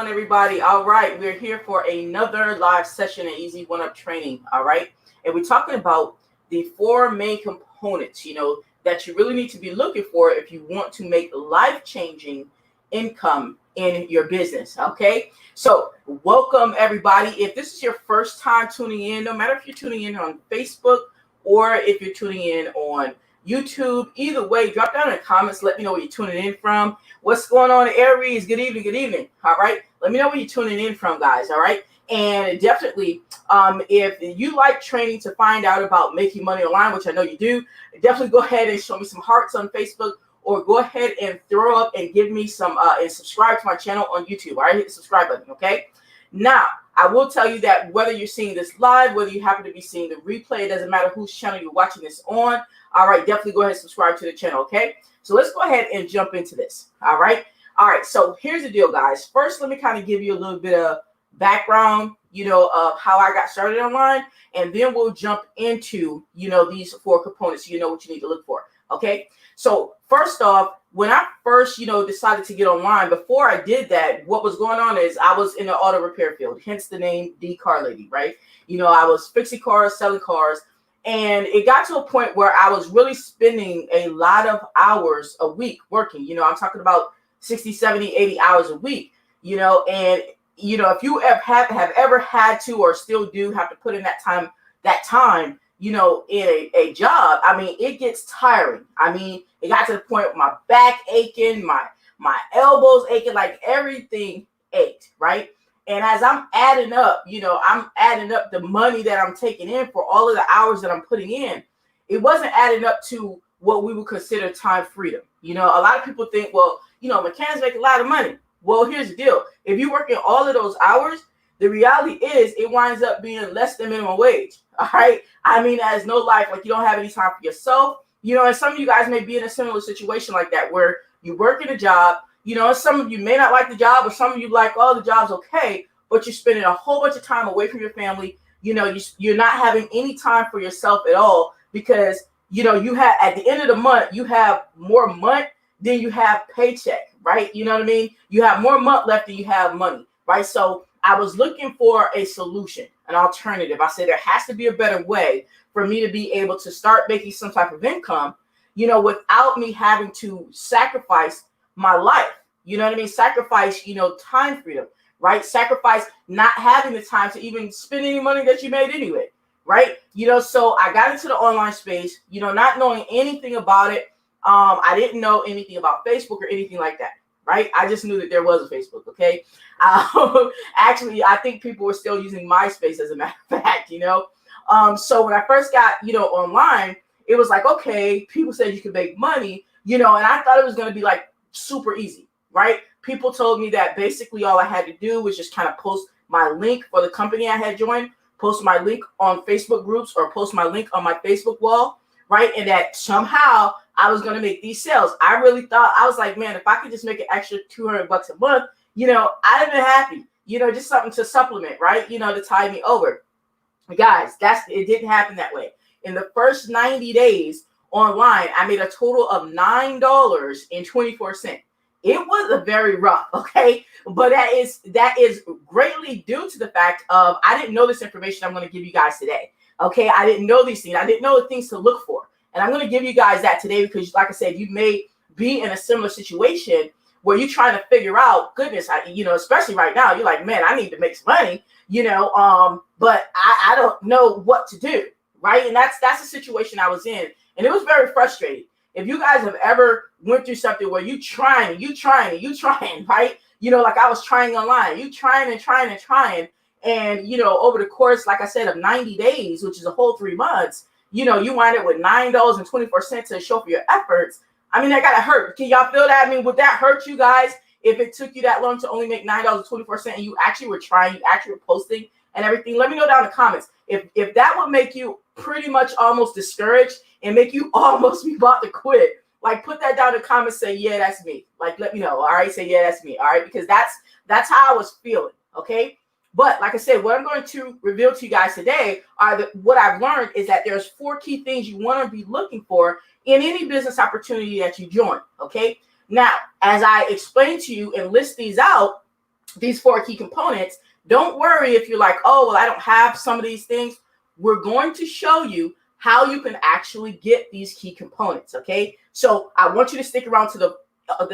Everybody? All right, we're here for another live session at Easy1up training. All right, and we're talking about the four main components, that you really need to be looking for if you want to make life-changing income in your business. Okay, so welcome everybody. If this is your first time tuning in, no matter if you're tuning in on Facebook or if you're tuning in on YouTube, either way, drop down in the comments. Let me know where you're tuning in from. What's going on, Aries? Good evening. Good evening. All right. Let me know where you're tuning in from, guys. All right. And definitely, if you like training to find out about making money online, which I know you do, definitely go ahead and show me some hearts on Facebook, or go ahead and throw up and give me some and subscribe to my channel on YouTube. All right. Hit the subscribe button. Okay. Now, I will tell you that whether you're seeing this live, whether you happen to be seeing the replay, it doesn't matter whose channel you're watching this on. All right, definitely go ahead and subscribe to the channel, okay? So let's go ahead and jump into this, all right? All right, so here's the deal, guys. First, let me kind of give you a little bit of background, of how I got started online, and then we'll jump into, these four components, what you need to look for, okay? So first off, when I first, decided to get online, before I did that, what was going on is I was in the auto repair field, hence the name The Car Lady, right? I was fixing cars, selling cars, and it got to a point where I was really spending a lot of hours a week working. I'm talking about 60, 70, 80 hours a week, and, if you have ever had to or still do have to put in that time, in a job, I mean, it gets tiring. I mean, it got to the point where my back aching, my elbows aching, like everything ached, right? And as I'm adding up, I'm adding up the money that I'm taking in for all of the hours that I'm putting in. It wasn't adding up to what we would consider time freedom. A lot of people think, well, mechanics make a lot of money. Well, here's the deal. If you're working all of those hours, the reality is it winds up being less than minimum wage. All right. I mean, as no life, like you don't have any time for yourself, and some of you guys may be in a similar situation like that, where you work in a job, some of you may not like the job, or some of you like, oh, the job's okay, but you're spending a whole bunch of time away from your family. You're not having any time for yourself at all, because, you have, at the end of the month, you have more month than you have paycheck, right? You know what I mean? You have more month left than you have money, right? So I was looking for a solution, an alternative. I said there has to be a better way for me to be able to start making some type of income, without me having to sacrifice my life. You know what I mean? Sacrifice, time freedom, right? Sacrifice not having the time to even spend any money that you made anyway, right? So I got into the online space, not knowing anything about it. I didn't know anything about Facebook or anything like that, right? I just knew that there was a Facebook, okay? Actually, I think people were still using MySpace, as a matter of fact, So when I first got, online, it was like, okay, people said you could make money, and I thought it was going to be like super easy, right? People told me that basically all I had to do was just kind of post my link for the company I had joined, post my link on Facebook groups, or post my link on my Facebook wall, right? And that somehow I was going to make these sales. I really thought, I was like, man, if I could just make an extra $200 a month, I'd have been happy, just something to supplement, right? To tide me over. Guys, it didn't happen that way. In the first 90 days online, I made a total of $9.24. It was a very rough, okay? But that is greatly due to the fact of I didn't know this information I'm going to give you guys today. Okay, I didn't know these things. I didn't know the things to look for. And I'm going to give you guys that today because, like I said, you may be in a similar situation where you're trying to figure out, goodness, especially right now, you're like, man, I need to make some money, but I don't know what to do, right? And that's the situation I was in. And it was very frustrating. If you guys have ever went through something where you trying, right? Like I was trying online, you trying. And, over the course, like I said, of 90 days, which is a whole 3 months, you wind up with $9.24 to show for your efforts. I mean, that gotta hurt. Can y'all feel that? I mean, would that hurt you guys if it took you that long to only make $9.24 and you actually were trying, you actually were posting and everything? Let me know down in the comments. If that would make you pretty much almost discouraged and make you almost be about to quit, like put that down in the comments, say, yeah, that's me. Like, let me know. All right, say, yeah, that's me. All right, because that's how I was feeling, okay? But like I said, what I'm going to reveal to you guys today what I've learned is that there's 4 key things you want to be looking for in any business opportunity that you join, okay? Now, as I explain to you and list these out, these 4 key components, don't worry if you're like, oh, well, I don't have some of these things. We're going to show you how you can actually get these key components, okay? So I want you to stick around to the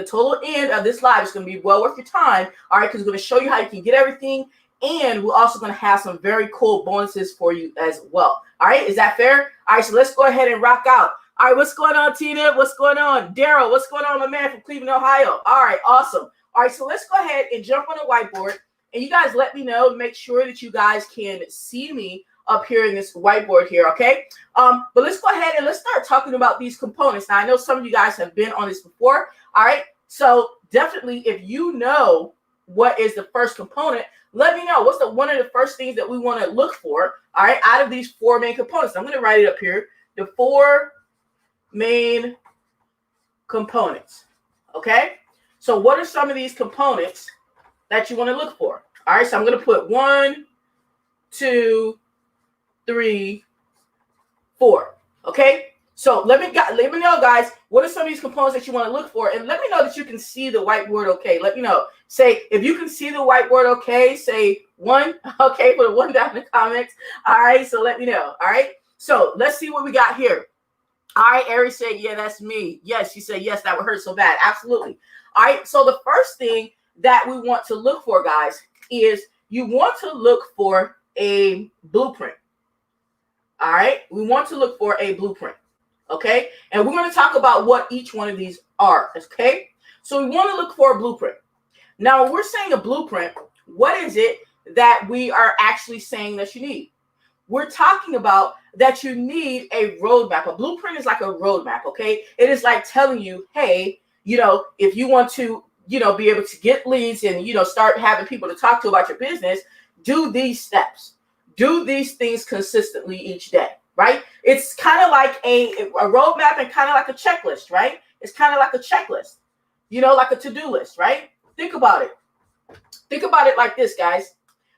total end of this live. It's going to be well worth your time, all right, because we're going to show you how you can get everything, and we're also going to have some very cool bonuses for you as well, all right? Is that fair? All right, so let's go ahead and rock out. All right, what's going on, Tina? What's going on? Daryl, what's going on, my man from Cleveland, Ohio? All right, awesome. All right, so let's go ahead and jump on the whiteboard, and you guys let me know, make sure that you guys can see me up here in this whiteboard here, okay? But let's go ahead and let's start talking about these components. Now, I know some of you guys have been on this before, all right? So definitely, if you know what is the first component, let me know. What's one of the first things that we want to look for, all right, out of these 4 main components? I'm going to write it up here. The 4 main components, okay? So what are some of these components that you want to look for? All right, so I'm going to put 1, 2, 3, 4. Okay, so let me know, guys, what are some of these components that you want to look for, and let me know that you can see the whiteboard. Okay, let me know. Say if you can see the whiteboard. Okay, say 1. Okay, put a 1 down in the comments. All right, so let me know. All right, so let's see what we got here. All right, Ari said, yeah, that's me. Yes, she said, yes, that would hurt so bad. Absolutely. All right, so the first thing that we want to look for, guys, is you want to look for a blueprint. All right, we want to look for a blueprint, okay? And we're going to talk about what each one of these are, okay? So we want to look for a blueprint. Now, when we're saying a blueprint, what is it that we are actually saying that you need? We're talking about that you need a roadmap. A blueprint is like a roadmap, okay? It is like telling you, hey, you know, if you want to, you know, be able to get leads and, you know, start having people to talk to about your business, do these steps. Do these things consistently each day, right? It's kind of like a roadmap and kind of like a checklist, right? It's kind of like a checklist, you know, like a to-do list, right? Think about it. Think about it like this, guys.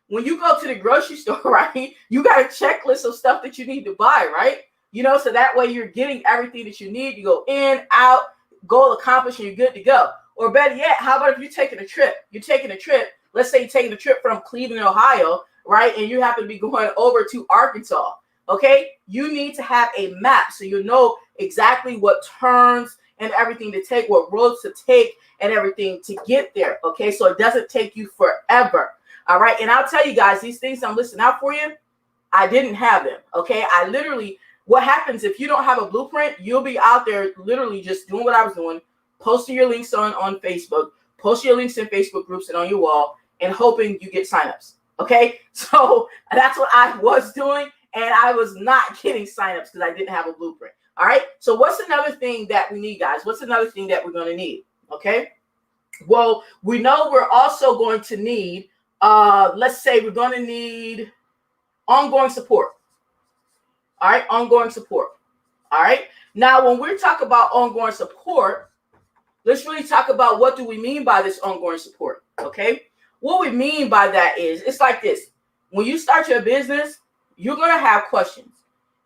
When you go to the grocery store, right, you got a checklist of stuff that you need to buy, right? You know, so that way you're getting everything that you need. You go in, out, goal accomplished, and you're good to go. Or better yet, how about if you're taking a trip? You're taking a trip. Let's say you're taking a trip from Cleveland, Ohio, right? And you happen to be going over to Arkansas, okay? You need to have a map so you know exactly what turns and everything to take, what roads to take and everything to get there, okay? So it doesn't take you forever, all right? And I'll tell you guys, these things I'm listing out for you, I didn't have them, okay? I literally, what happens if you don't have a blueprint, you'll be out there literally just doing what I was doing, posting your links on Facebook, posting your links in Facebook groups and on your wall, and hoping you get signups. Okay, so that's what I was doing, and I was not getting signups because I didn't have a blueprint. All right, so what's another thing that we need, guys? What's another thing that we're going to need? Okay, well, we know we're also going to need, let's say we're going to need ongoing support. All right, ongoing support. All right, now when we talk about ongoing support, let's really talk about what do we mean by this ongoing support, okay? What we mean by that is, it's like this. When you start your business, you're going to have questions.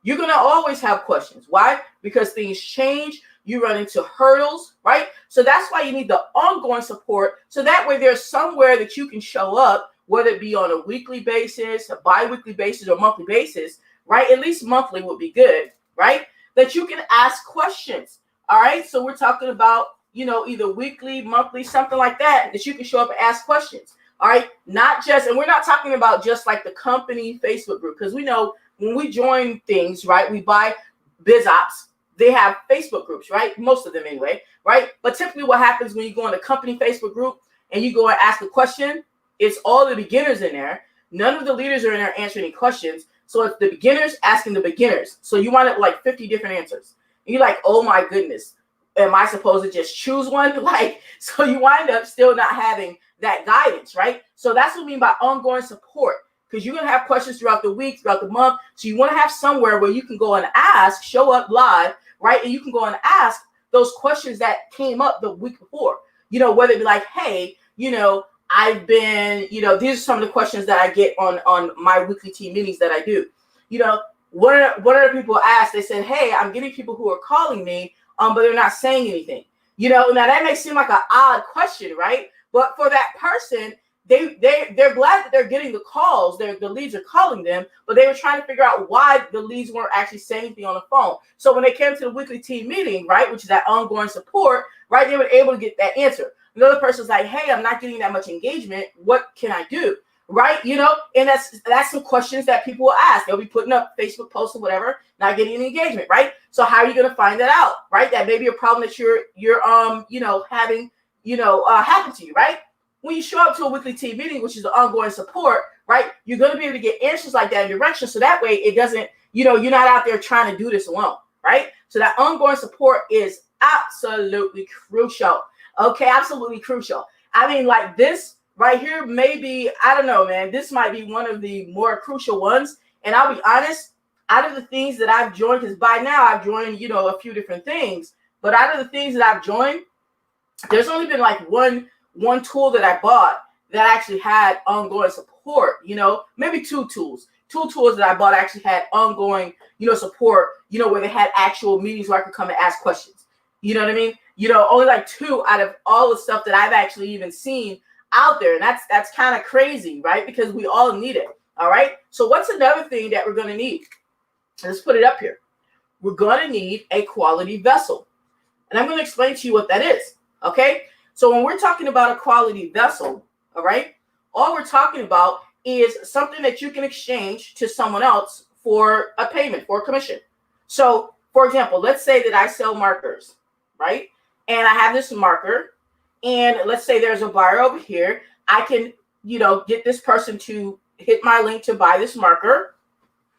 You're going to always have questions. Why? Because things change. You run into hurdles, right? So that's why you need the ongoing support. So that way there's somewhere that you can show up, whether it be on a weekly basis, a bi-weekly basis, or monthly basis, right? At least monthly would be good, right? That you can ask questions, all right? So we're talking about, you know, either weekly, monthly, something like that, that you can show up and ask questions. All right, not just, and we're not talking about just like the company Facebook group, because we know when we join things, right, we buy BizOps, they have Facebook groups, right? Most of them anyway, right? But typically what happens when you go in a company Facebook group and you go and ask a question, it's all the beginners in there. None of the leaders are in there answering any questions. So it's the beginners asking the beginners. So you wind up like 50 different answers. And you're like, oh my goodness, am I supposed to just choose one? Like, so you wind up still not having that guidance, right? So that's what we mean by ongoing support, because you're going to have questions throughout the week, throughout the month. So you want to have somewhere where you can go and ask, show up live, right? And you can go and ask those questions that came up the week before, you know, whether it be like, hey, you know, I've been, you know, these are some of the questions that I get on my weekly team meetings that I do. You know, one of the people asked, they said, hey, I'm getting people who are calling me, but they're not saying anything. You know, now that may seem like an odd question, right? But for that person, they're glad that they're getting the calls. The leads are calling them, but they were trying to figure out why the leads weren't actually saying anything on the phone. So when they came to the weekly team meeting, right, which is that ongoing support, right, they were able to get that answer. Another person's like, hey, I'm not getting that much engagement. What can I do? Right? You know, and that's some questions that people will ask. They'll be putting up Facebook posts or whatever, not getting any engagement, right? So how are you going to find that out, right? That may be a problem that you're having, happen to you, right? When you show up to a weekly team meeting, which is the ongoing support, right? You're going to be able to get answers like that in direction. So that way it doesn't, you're not out there trying to do this alone, right? So that ongoing support is absolutely crucial. Okay, absolutely crucial. I mean, like this right here, maybe, I don't know, man, this might be one of the more crucial ones. And I'll be honest, out of the things that I've joined, because by now I've joined, a few different things, but out of the things that I've joined, there's only been like one tool that I bought that actually had ongoing support, maybe two tools that I bought actually had ongoing, support, where they had actual meetings where I could come and ask questions. You know what I mean? Only like two out of all the stuff that I've actually even seen out there. And that's kind of crazy, right? Because we all need it. All right. So what's another thing that we're going to need? Let's put it up here. We're going to need a quality vessel. And I'm going to explain to you what that is. Okay. So when we're talking about a quality vessel, all right, all we're talking about is something that you can exchange to someone else for a payment, for a commission. So for example, let's say that I sell markers, right? And I have this marker, and let's say there's a buyer over here. I can, get this person to hit my link to buy this marker.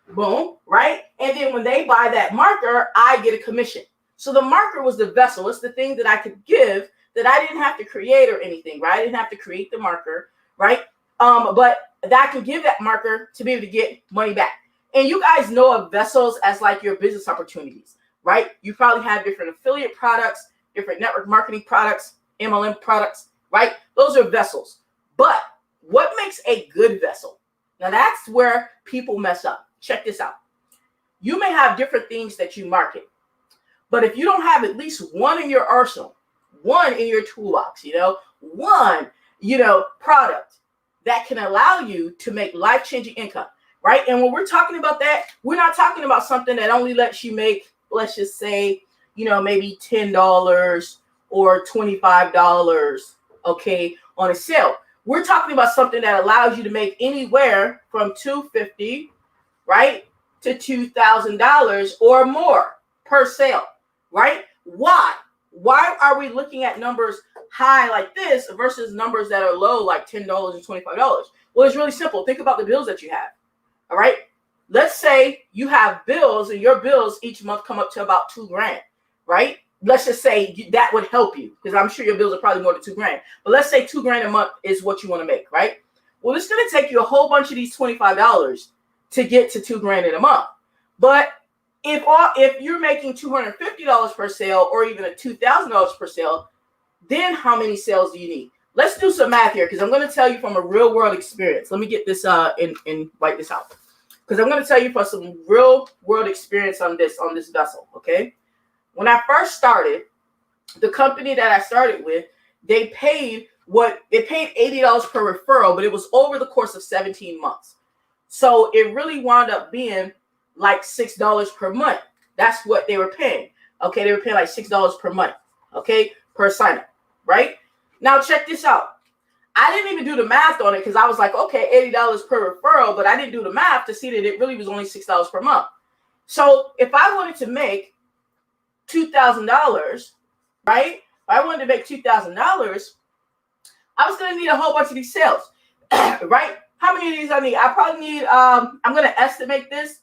Boom, right? And then when they buy that marker, I get a commission. So the marker was the vessel. It's the thing that I could give that I didn't have to create or anything, right? I didn't have to create the marker, right? But that I could give that marker to be able to get money back. And you guys know of vessels as like your business opportunities, right? You probably have different affiliate products, different network marketing products, MLM products, right? Those are vessels. But what makes a good vessel? Now that's where people mess up. Check this out. You may have different things that you market, but if you don't have at least one in your arsenal, one in your toolbox, one, product that can allow you to make life-changing income, right? And when we're talking about that, we're not talking about something that only lets you make, let's just say, maybe $10 or $25, okay, on a sale. We're talking about something that allows you to make anywhere from $250, right, to $2,000 or more per sale, right? Why? Why are we looking at numbers high like this versus numbers that are low like $10 and $25? Well, it's really simple. Think about the bills that you have, all right? Let's say you have bills and your bills each month come up to about $2,000, right? Let's just say that would help you because I'm sure your bills are probably more than $2,000. But let's say $2,000 a month is what you want to make, right? Well, it's going to take you a whole bunch of these $25 to get to $2,000 in a month. But if you're making $250 per sale or even a $2,000 per sale, then how many sales do you need? Let's do some math here because I'm going to tell you from a real world experience. Let me get this and write this out because I'm going to tell you from some real world experience on this vessel. Okay. When I first started, the company that I started with, they paid $80 per referral, but it was over the course of 17 months. So it really wound up being like $6 per month. That's what they were paying. Okay, they were paying like $6 per month. Okay, per sign up, right? Now check this out. I didn't even do the math on it because I was like, okay, $80 per referral, but I didn't do the math to see that it really was only $6 per month. So if I wanted to make $2,000, right? If I wanted to make $2,000, I was going to need a whole bunch of these sales, right? How many of these I need? I probably need, I'm going to estimate this,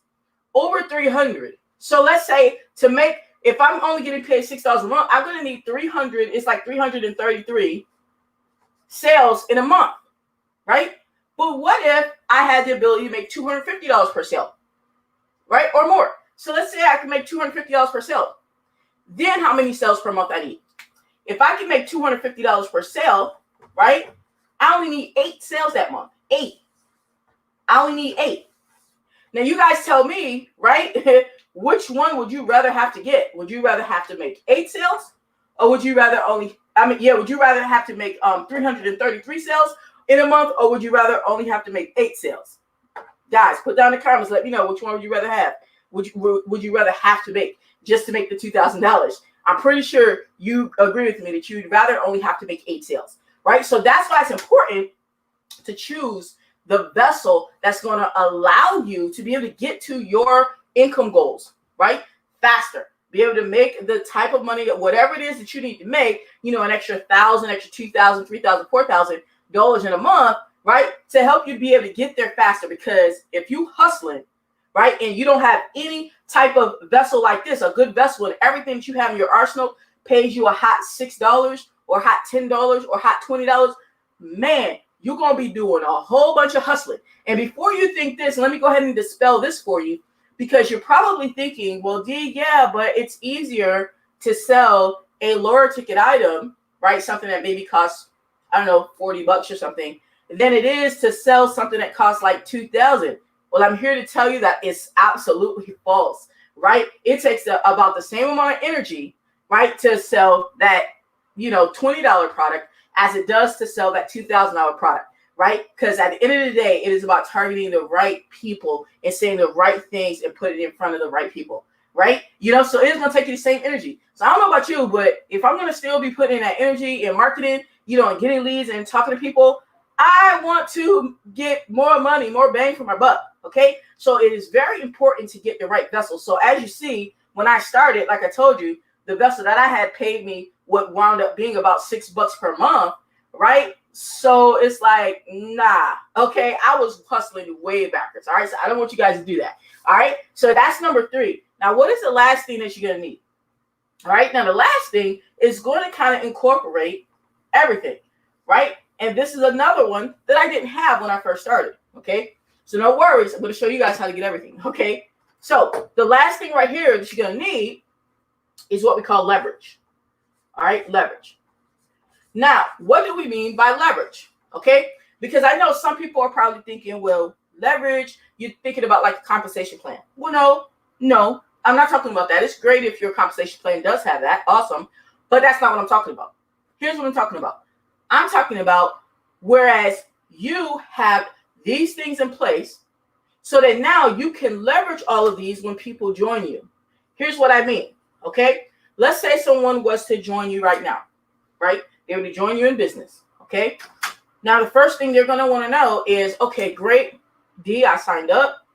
over 300. So let's say if I'm only getting paid $6 a month, I'm going to need 300. It's like 333 sales in a month, right? But what if I had the ability to make $250 per sale, right? Or more. So let's say I can make $250 per sale. Then how many sales per month I need? If I can make $250 per sale, right? I only need 8 sales that month. 8. I only need 8. Now you guys tell me, right? Which one would you rather have to get? Would you rather have to make 8 sales? Or would you rather would you rather have to make 333 sales? in a month, or would you rather only have to make 8 sales? Guys, put down in the comments. Let me know which one would you rather have. Would you rather have to make just to make the $2,000? I'm pretty sure you agree with me that you'd rather only have to make 8 sales, right? So that's why it's important to choose the vessel that's going to allow you to be able to get to your income goals, right? Faster. Be able to make the type of money that whatever it is that you need to make, you know, an extra $1,000, extra $2,000, $3,000, $4,000 in a month, right? To help you be able to get there faster. Because if you hustling, right, and you don't have any type of vessel like this, a good vessel, and everything that you have in your arsenal pays you a hot $6 or hot $10 or hot $20, man, you're going to be doing a whole bunch of hustling. And before you think this, let me go ahead and dispel this for you, because you're probably thinking, well, D, yeah, but it's easier to sell a lower ticket item, right? Something that maybe costs, I don't know, $40 or something, than it is to sell something that costs like $2,000. Well, I'm here to tell you that it's absolutely false, right? It takes about the same amount of energy, right, to sell that, you know, $20 product as it does to sell that $2,000 product. Right? Because at the end of the day, it is about targeting the right people and saying the right things and putting it in front of the right people. Right? You know, so it's going to take you the same energy. So I don't know about you, but if I'm going to still be putting in that energy in marketing, you know, and getting leads and talking to people, I want to get more money, more bang for my buck. Okay? So it is very important to get the right vessel. So as you see, when I started, like I told you, the vessel that I had paid me what wound up being about $6 per month. Right? So it's like, nah, okay, I was hustling way backwards. All right, so I don't want you guys to do that. All right, so that's number 3. Now, what is the last thing that you're going to need? All right, now the last thing is going to kind of incorporate everything, right? And this is another one that I didn't have when I first started, okay? So no worries, I'm going to show you guys how to get everything, okay? So the last thing right here that you're going to need is what we call leverage. All right, leverage. Now, what do we mean by leverage? Okay, because I know some people are probably thinking, well, leverage, you're thinking about like a compensation plan. Well, no, I'm not talking about that. It's great if your compensation plan does have that. Awesome. But that's not what I'm talking about. Here's what I'm talking about. I'm talking about whereas you have these things in place so that now you can leverage all of these when people join you. Here's what I mean. Okay, let's say someone was to join you right now, right? They would join you in business, okay? Now, the first thing they're going to want to know is, okay, great, D, I signed up.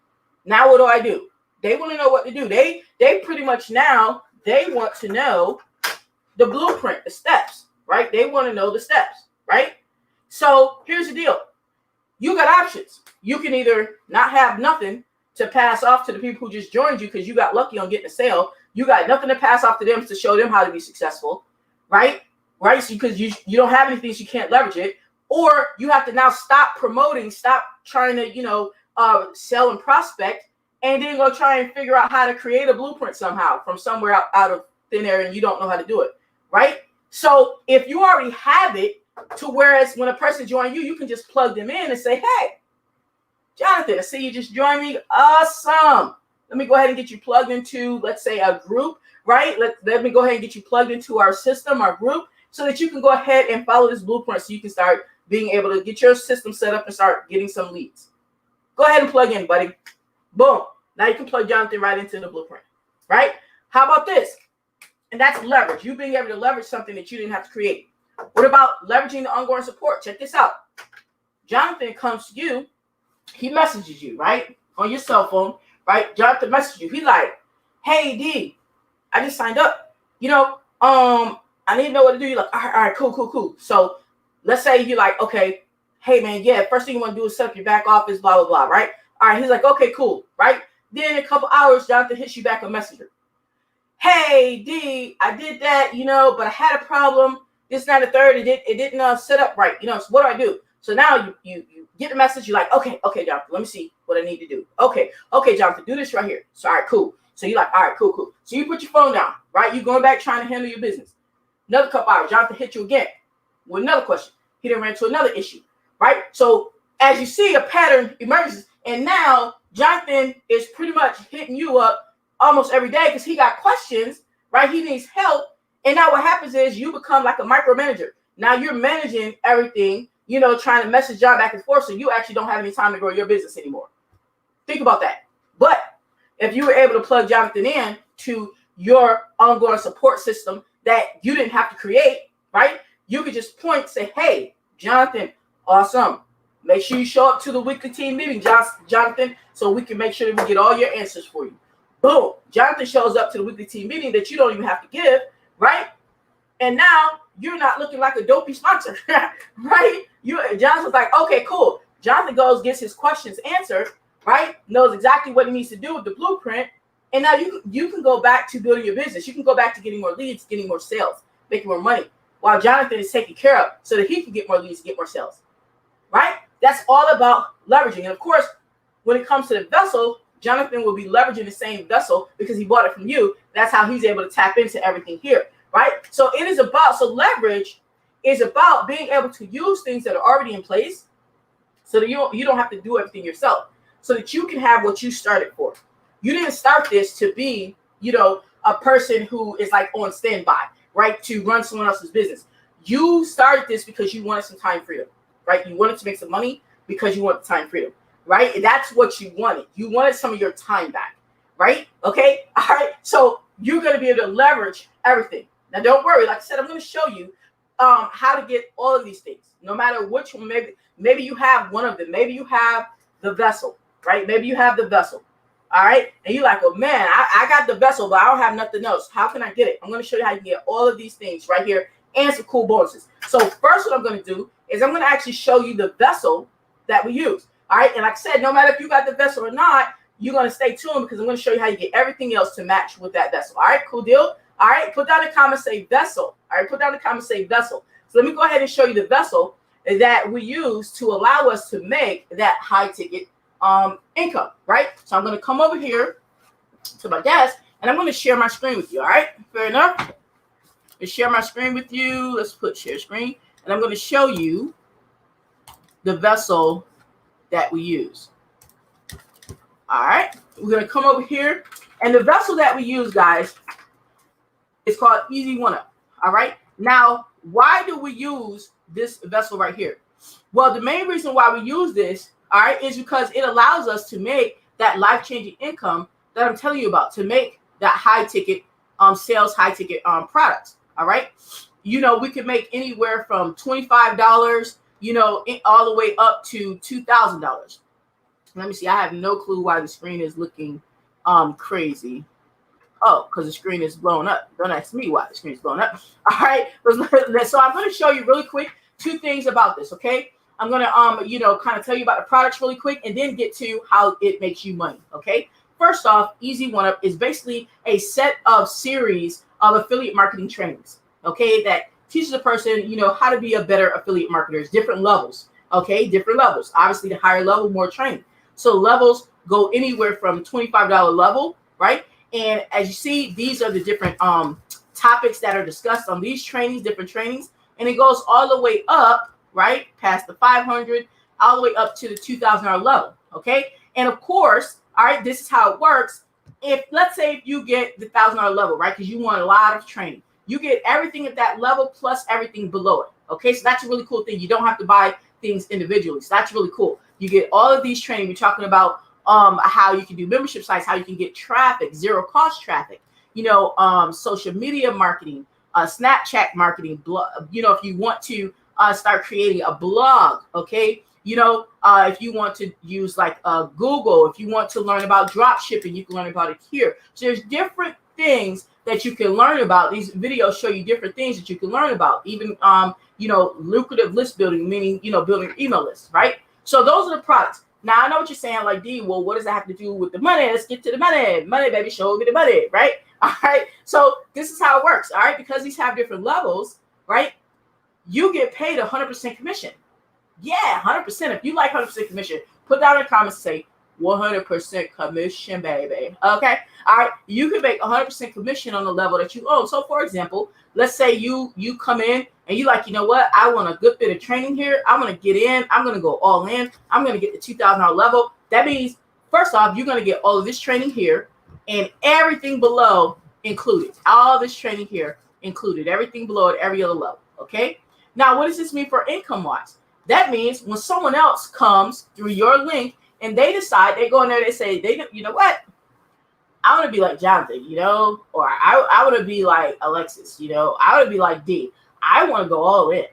Now, what do? They want to know what to do. They pretty much now, they want to know the blueprint, the steps, right? They want to know the steps, right? So here's the deal. You got options. You can either not have nothing to pass off to the people who just joined you because you got lucky on getting a sale. You got nothing to pass off to them to show them how to be successful, right? Right, so because you don't have anything, so you can't leverage it, or you have to now stop promoting, stop trying to sell and prospect, and then go try and figure out how to create a blueprint somehow from somewhere out of thin air, and you don't know how to do it, right? So if you already have it, to whereas when a person joins you, you can just plug them in and say, hey, Jonathan, I see you just joined me. Awesome. Let me go ahead and get you plugged into, let's say, a group, right? Let me go ahead and get you plugged into our system, our group, so that you can go ahead and follow this blueprint so you can start being able to get your system set up and start getting some leads. Go ahead and plug in, buddy. Boom. Now you can plug Jonathan right into the blueprint, right? How about this? And that's leverage. You being able to leverage something that you didn't have to create. What about leveraging the ongoing support? Check this out. Jonathan comes to you. He messages you, right? On your cell phone, right? Jonathan messages you. He's like, hey, D, I just signed up. I need to know what to do. You're like, all right, cool. So let's say you're like, okay, hey, man, yeah, first thing you want to do is set up your back office, blah, blah, blah, right? All right, he's like, okay, cool, right? Then in a couple hours, Jonathan hits you back a messenger. Hey, D, I did that, but I had a problem. This, that, and the third. It didn't set up right, So what do I do? So now you get the message. You're like, okay, Jonathan, let me see what I need to do. Okay, Jonathan, do this right here. So, all right, cool. So you're like, all right, cool. So you put your phone down, right? You're going back trying to handle your business. Another couple hours, Jonathan hit you again with another question. He then ran into another issue, right? So as you see, a pattern emerges, and now Jonathan is pretty much hitting you up almost every day because he got questions, right? He needs help, and now what happens is you become like a micromanager. Now you're managing everything trying to message John back and forth, so you actually don't have any time to grow your business anymore. Think about that. But if you were able to plug Jonathan in to your ongoing support system that you didn't have to create, right? You could just point, say, hey, Jonathan, awesome. Make sure you show up to the weekly team meeting, Jonathan, so we can make sure that we get all your answers for you. Boom. Jonathan shows up to the weekly team meeting that you don't even have to give, right? And now you're not looking like a dopey sponsor, right? Jonathan's like, okay, cool. Jonathan goes, gets his questions answered, right? Knows exactly what he needs to do with the blueprint. And now you can go back to building your business. You can go back to getting more leads, getting more sales, making more money, while Jonathan is taken care of so that he can get more leads, get more sales, right? That's all about leveraging. And of course, when it comes to the vessel, Jonathan will be leveraging the same vessel because he bought it from you. That's how he's able to tap into everything here, right? So leverage is about being able to use things that are already in place so that you don't have to do everything yourself, so that you can have what you started for. You didn't start this to be, a person who is like on standby, right? To run someone else's business. You started this because you wanted some time freedom, right? You wanted to make some money because you wanted time freedom, right? And that's what you wanted. You wanted some of your time back, right? Okay. All right. So you're going to be able to leverage everything. Now, don't worry. Like I said, I'm going to show you how to get all of these things, no matter which one. Maybe you have one of them. Maybe you have the vessel, right? Maybe you have the vessel. All right. And you're like, oh, man, I got the vessel, but I don't have nothing else. How can I get it? I'm going to show you how you can get all of these things right here and some cool bonuses. So first, what I'm going to do is I'm going to actually show you the vessel that we use. All right. And like I said, no matter if you got the vessel or not, you're going to stay tuned because I'm going to show you how you get everything else to match with that vessel. All right. Cool deal. All right. Put down the comment, say vessel. All right. Put down the comment, say vessel. So let me go ahead and show you the vessel that we use to allow us to make that high ticket income, right? So I'm going to come over here to my desk and I'm going to share my screen with you. All right. Fair enough. Let's share my screen with you. Let's put share screen and I'm going to show you the vessel that we use. All right. We're going to come over here and the vessel that we use, guys, is called Easy1up. All right. Now, why do we use this vessel right here? Well, the main reason why we use this, all right, is because it allows us to make that life-changing income that I'm telling you about, to make that high-ticket sales, high-ticket products, all right? We could make anywhere from $25, all the way up to $2,000. Let me see. I have no clue why the screen is looking crazy. Oh, because the screen is blown up. Don't ask me why the screen is blown up. All right. So I'm going to show you really quick two things about this, okay? I'm going to, kind of tell you about the products really quick and then get to how it makes you money, okay? First off, Easy1up is basically a set of series of affiliate marketing trainings, okay, that teaches a person, how to be a better affiliate marketer. It's different levels, okay? Different levels. Obviously, the higher level, more training. So levels go anywhere from $25 level, right? And as you see, these are the different topics that are discussed on these trainings, different trainings. And it goes all the way up, right, past the 500, all the way up to the $2,000 level, okay? And of course, all right, this is how it works. Let's say if you get the $1,000 level, right, because you want a lot of training, you get everything at that level plus everything below it, okay? So that's a really cool thing. You don't have to buy things individually. So that's really cool. You get all of these training. We're talking about how you can do membership sites, how you can get traffic, zero cost traffic, social media marketing, Snapchat marketing, if you want to start creating a blog, okay, if you want to use like Google, if you want to learn about drop shipping, you can learn about it here. So there's different things that you can learn about. These videos show you different things that you can learn about, even lucrative list building, meaning building an email list, right? So those are the products. Now, I know what you're saying, like, D, well, what does that have to do with the money? Let's get to the money. Money, baby, show me the money, right? All right. So this is how it works, all right? Because these have different levels, right? You get paid 100% commission. Yeah, 100%. If you like 100% commission, put down in the comments, say 100% commission, baby. Okay. All right. You can make 100% commission on the level that you own. So, for example, let's say you come in and you like, you know what? I want a good bit of training here. I'm going to get in. I'm going to go all in. I'm going to get the $2,000 level. That means, first off, you're going to get all of this training here and everything below included. All this training here included. Everything below at every other level. Okay. Now, what does this mean for income-wise? That means when someone else comes through your link and they decide, they go in there, they say, you know what? I want to be like Jonathan, or I want to be like Alexis, I want to be like D. I want to go all in,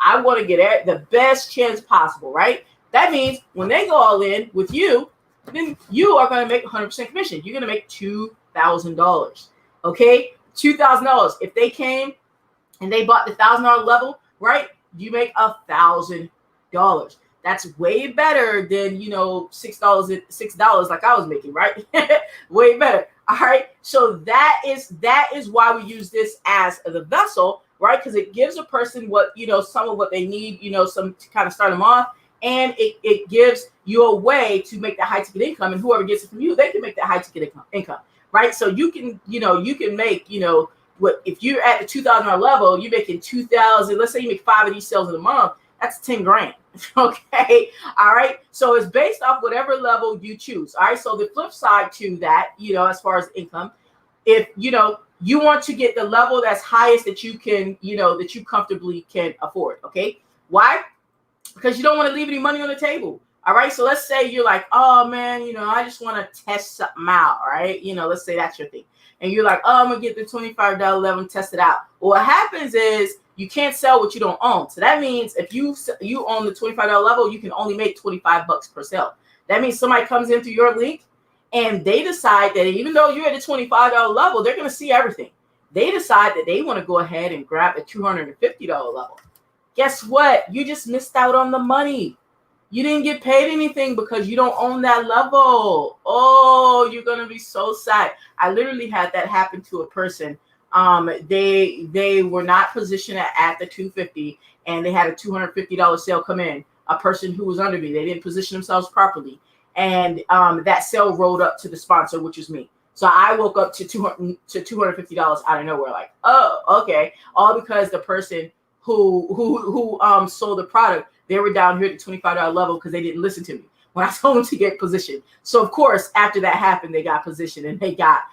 I want to get the best chance possible, right? That means when they go all in with you, then you are going to make 100% commission. You're going to make $2,000, okay? $2,000. If they came and they bought the $1,000 level, right? You make $1,000. That's way better than $6 like I was making, right? Way better. All right. So that is why we use this as the vessel, right? Because it gives a person what some of what they need, some to kind of start them off, and it gives you a way to make that high ticket income, and whoever gets it from you, they can make that high ticket income, right? So you can make what if you're at the $2,000 level, you're making 2,000. Let's say you make 5 of these sales in a month. That's 10 grand. Okay. All right. So it's based off whatever level you choose. All right. So the flip side to that, as far as income, if you want to get the level that's highest that you can, that you comfortably can afford. Okay. Why? Because you don't want to leave any money on the table. All right. So let's say you're like, oh man, I just want to test something out. Right. Let's say that's your thing. And you're like, oh, I'm going to get the $25 level and test it out. Well, what happens is you can't sell what you don't own. So that means if you own the $25 level, you can only make $25 per sale. That means somebody comes in through your link and they decide that even though you're at the $25 level, they're going to see everything. They decide that they want to go ahead and grab a $250 level. Guess what? You just missed out on the money. You didn't get paid anything because you don't own that level. Oh, you're going to be so sad. I literally had that happen to a person. They were not positioned at the 250 and they had a $250 sale come in. A person who was under me, they didn't position themselves properly. And that sale rolled up to the sponsor, which is me. So I woke up to $250 out of nowhere. Like, oh, okay. All because the person who sold the product, they were down here at the $25 level because they didn't listen to me when I told them to get positioned. So of course, after that happened, they got positioned and they got,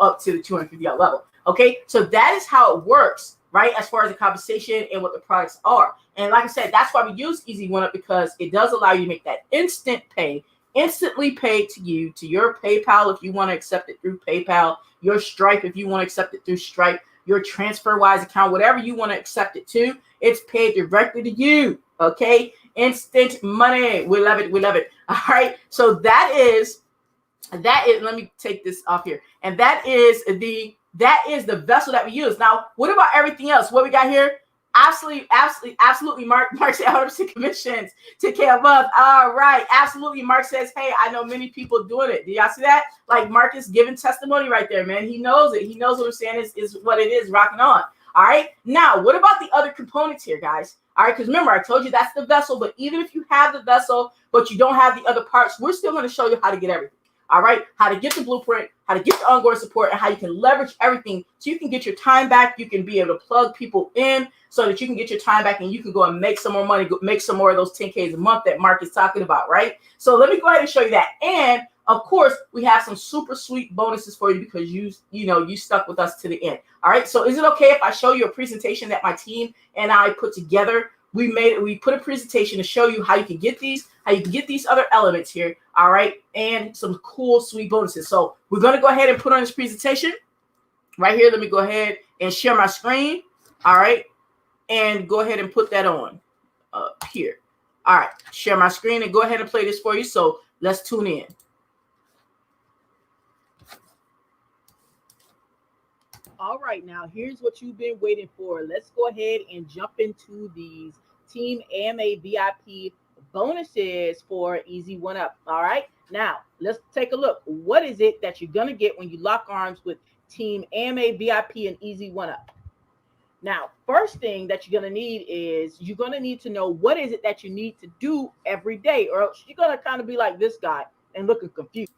up to the $250 level. Okay. So that is how it works, right? As far as the compensation and what the products are. And like I said, that's why we use Easy1up, because it does allow you to make that instant pay, instantly paid to you, to your PayPal if you want to accept it through PayPal, your Stripe if you want to accept it through Stripe, your TransferWise account, whatever you want to accept it to, it's paid directly to you. Okay. Instant money. We love it. We love it. All right. So that is, let me take this off here. And that is the vessel that we use. Now, what about everything else? What we got here? Absolutely. Mark said 100% commissions to K above. All right. Absolutely. Mark says, hey, I know many people doing it. Do y'all see that? Like Marcus giving testimony right there, man. He knows it. He knows what I'm saying is what it is, rocking on. All right. Now, what about the other components here, guys? All right. Because remember, I told you that's the vessel. But even if you have the vessel, but you don't have the other parts, we're still going to show you how to get everything. All right. How to get the blueprint, how to get the ongoing support, and how you can leverage everything so you can get your time back. You can be able to plug people in so that you can get your time back and you can go and make some more money, make some more of those 10Ks a month that Mark is talking about, right? So let me go ahead and show you that. And of course, we have some super sweet bonuses for you because you stuck with us to the end. All right. So is it okay if I show you a presentation that my team and I put together? We put a presentation to show you how you can get these, other elements here. All right. And some cool, sweet bonuses. So we're going to go ahead and put on this presentation right here. Let me go ahead and share my screen. All right. And go ahead and put that on here. All right. Share my screen and go ahead and play this for you. So let's tune in. All right, now here's what you've been waiting for. Let's go ahead and jump into these Team AMA VIP bonuses for Easy1up. All right, now let's take a look. What is it that you're going to get when you lock arms with Team AMA VIP and Easy1up? Now, first thing that you're going to need is you're going to need to know what is it that you need to do every day, or else you're going to kind of be like this guy and looking confused.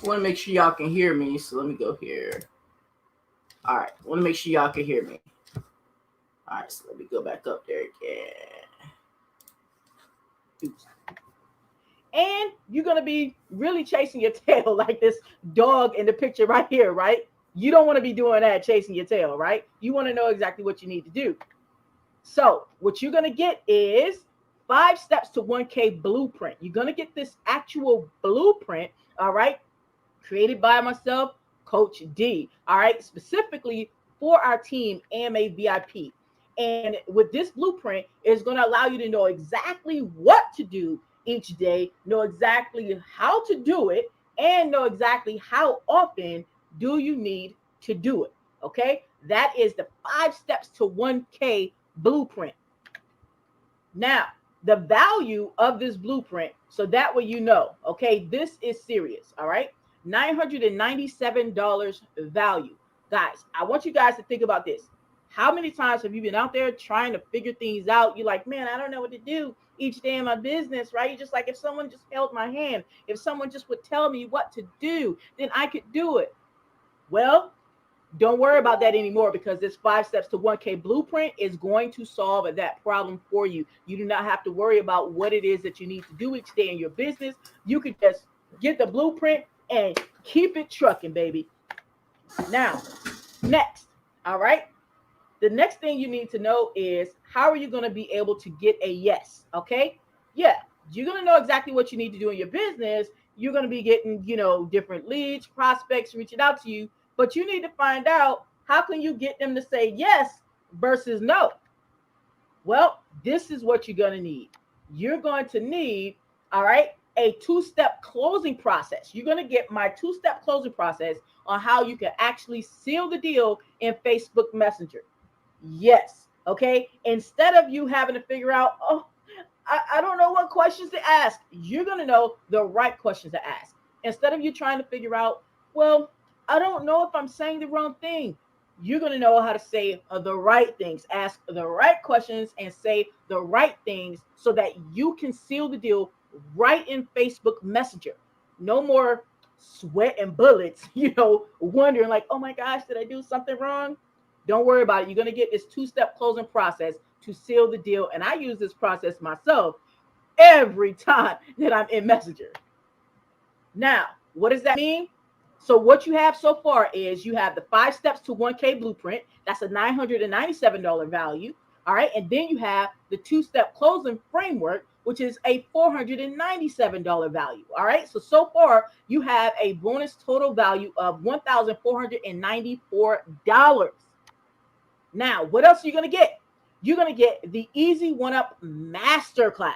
I want to make sure y'all can hear me, so let me go here. All right, I want to make sure y'all can hear me. All right, so let me go back up there again. Oops. And you're going to be really chasing your tail like this dog in the picture right here, right? You don't want to be doing that, chasing your tail, right? You want to know exactly what you need to do. So what you're going to get is 5 steps to 1K blueprint. You're going to get this actual blueprint, all right, created by myself, Coach D, all right, specifically for our team, AMA VIP. And with this blueprint, it's going to allow you to know exactly what to do each day, know exactly how to do it, and know exactly how often do you need to do it. Okay, that is the 5 steps to 1K blueprint. Now, the value of this blueprint, so that way you know, okay, this is serious, all right? $997 value. Guys, I want you guys to think about this. How many times have you been out there trying to figure things out? You're like, man, I don't know what to do each day in my business, right? You're just like, if someone just held my hand, if someone just would tell me what to do, then I could do it. Well, don't worry about that anymore, because this 5 steps to 1K blueprint is going to solve that problem for you. You do not have to worry about what it is that you need to do each day in your business. You could just get the blueprint and keep it trucking, baby. Now, next, all right? The next thing you need to know is, how are you going to be able to get a yes? Okay? Yeah, you're going to know exactly what you need to do in your business. You're going to be getting, different leads, prospects reaching out to you, but you need to find out, how can you get them to say yes versus no? Well, this is what you're going to need. You're going to need, all right, a 2-step closing process. You're going to get my 2-step closing process on how you can actually seal the deal in Facebook Messenger. Yes. Okay. Instead of you having to figure out, I don't know what questions to ask, you're going to know the right questions to ask. Instead of you trying to figure out, well, I don't know if I'm saying the wrong thing, you're going to know how to say the right things, ask the right questions, and say the right things so that you can seal the deal right in Facebook Messenger. No more sweat and bullets, wondering like, oh my gosh, did I do something wrong? Don't worry about it. You're going to get this 2-step closing process to seal the deal. And I use this process myself every time that I'm in Messenger. Now, what does that mean? So what you have so far is, you have the 5 steps to 1K blueprint. That's a $997 value. All right. And then you have the 2-step closing framework, which is a $497 value. All right. So far you have a bonus total value of $1,494. Now, what else are you going to get? You're going to get the Easy1up Masterclass.